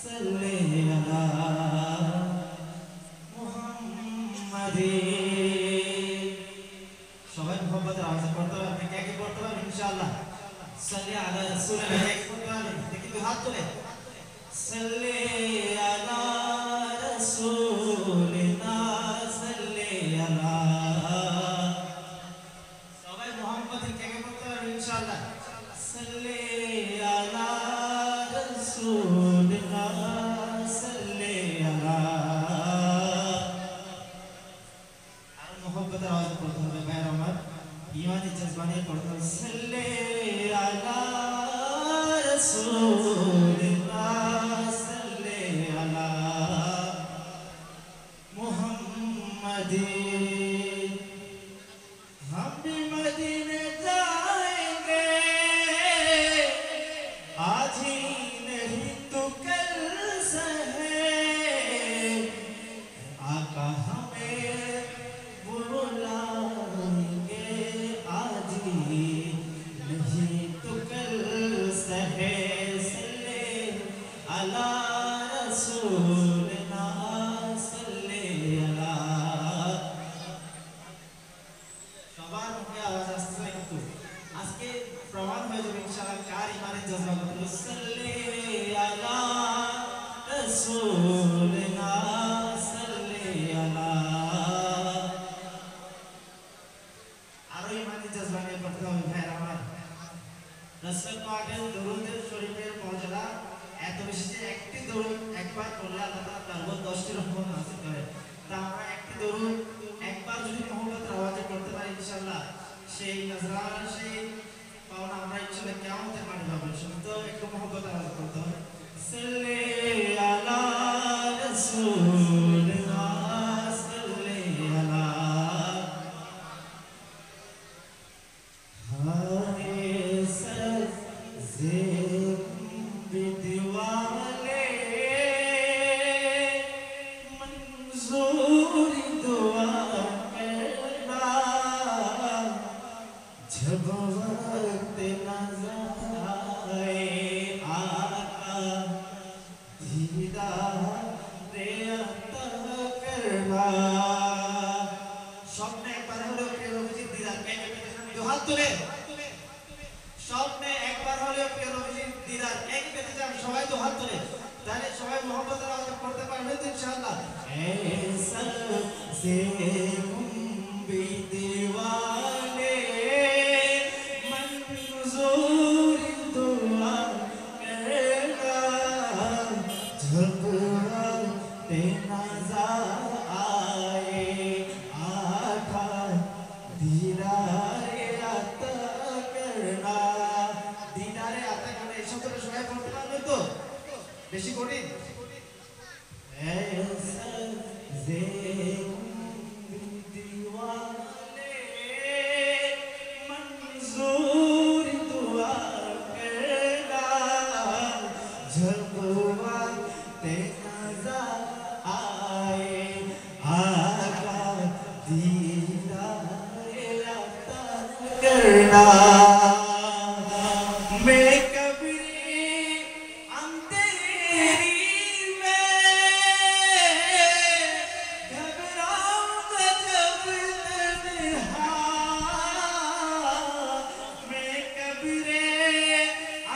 सल्ले अला मुहम्मदिन। সবাই মোহাম্মদের আওয়াজে পড়তে হবে, আপনি কে কে পড়তে পারবেন ইনশাআল্লাহ। সাল্লি আলা রাসূলিল্লাহ, কে পড়তে পারবেন দেখি তো হাত তুলে। সাল্লি আলা রাসূলিল্লাহ, সাল্লি আলা। সবাই মোহাম্মদের কে কে পড়তে পারবেন ইনশাআল্লাহ। সাল্লি আলা রাসূলিল্লাহ, সাল্লি আলা। আর মোহাম্মদের আওয়াজে পড়তে হবে ভাইরা আমার, ইমানি জজবানে পড়তে হবে। সাল্লি আলা রাসূলিল্লাহ, সাল্লি আলা মুহাম্মাদিন। हम भी मदीने जाएंगे, आज ही नहीं तो कल से है। आका हमें बुलाएंगे, आज ही नहीं तो कल से है। सल्ले अला रसूलिना, सल्ले अला। সবার মুখে আওয়াজ আসছে কিন্তু আজকে প্রমাণ হয়ে যাবে ইনশাআল্লাহ কার ইমানের জজবা কত। সাল্লি আলা রাসূলিনা, সাল্লি আলা। আরো ইমানের জজবা নিয়ে পড়তে হবে ভাইরা আমার। রাসূল পাকের দরুদের শরীফের মর্যাদা এত বেশি যে একটি দরুদ একবার পড়লে আল্লাহ তাআলা তার উপর 10টি রহমত নাযিল করে। তা আমরা একটি দরুদ একবার যদি মোহাম্মদের আওয়াজে পড়তে পারি ইনশাআল্লাহ, সেই নজরানা সেই পাওনা আমরা ইনশাআল্লাহ কিয়ামতের মাঠে পাবো। শুধু একটু মোহাম্মদের আওয়াজে পড়তে হবে। সাল্লি আলা রাসূলিল্লাহ, সাল্লি আলা। হায় সরজে বিদওয়ালে मंजूरी दुआ करना, जब वक्त नज़र आए आका दीदारे अता करना। স্বপ্নে একবার হলেও প্রিয় নবীজির দিদার কে কে পেতে চান? হাত তুলে। স্বপ্নে একবার হলেও প্রিয় নবীজির দিদার কে কে পেতে চান? সবাই তো হাত তুলে। তাহলে সবাই মোহাম্মদের আওয়াজে পড়তে পারবেন তো ইনশাআল্লাহ। ऐसा से भी दीवाने मंजूर दुआ करना, जब वक्त नज़र आए आका दीदारे अता करना। दीदारे अता करना এই শব্দটা সবাই পড়তে পারবেন তো? বেশি কঠিন? ऐसा जे दीवाने मंजूर दुआ करना, जब वक्त नज़र आए आका दीदारे अता करना। मैं कभी अंधेरी में घबराऊंगा जब तन्हा, मैं कभी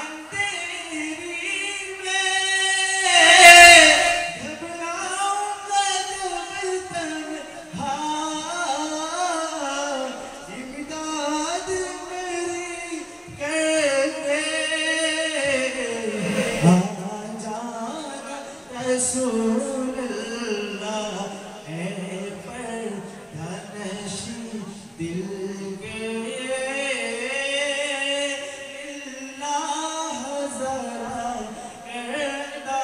अंधेरी में घबराऊंगा जब तन्हा, इमदाद मेरी करके आ जाना रसूलल्लाह। ए पर्दानशी दिल के इल्लाह ज़रा करना,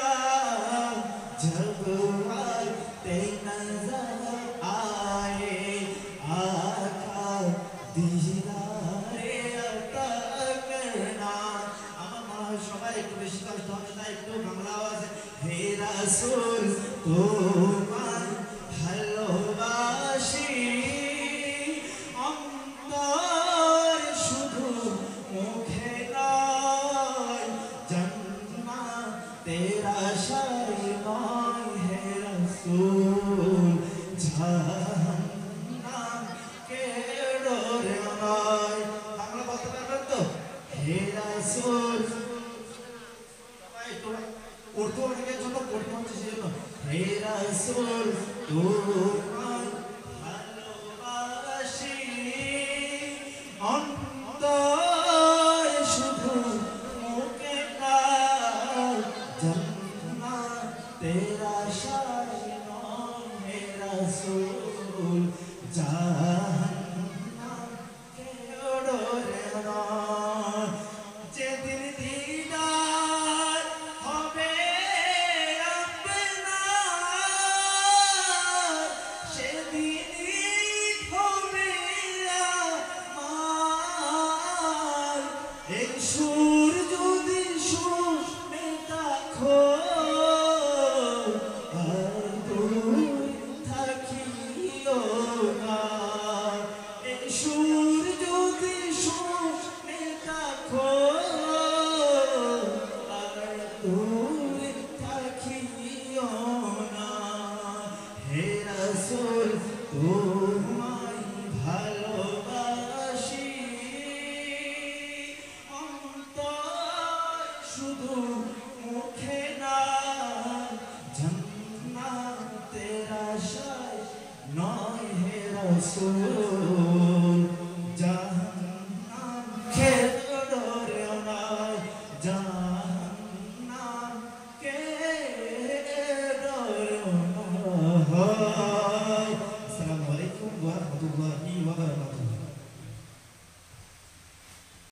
जब वक्त नज़र आए आका दीदारे अता करना। আমার মনে হয় সবাই একটু বেশি কষ্ট হবে না, একটু বাংলা আওয়াজে। হে রাসূল তোমার ভালোবাসি, অন্তর শুধু মুখে নয়, জান্নাতের আশা হে রাসূল উর্দু অনেকের জন্য কঠিন হচ্ছে সেজন্য হে রাসূল তোমায় ভালোবাসি অন্তর শুধু মুখে না জান্নাত তেরা আশায় নয় হে রাসূল জাহান্নাম কেউ ডরে না যেদিন দিদার হবে আপনার সেদিনই হবে আমার এই সুর যদি শুনে থাকো আর দূর থাকিও না এই সুর যদি শুনে থাকো আর দূর থাকিও না হে রাসূল তোমায় ভালোবাসি অন্তর শুধু মুখে না জান্নাতের আশায় নয় হে রাসূল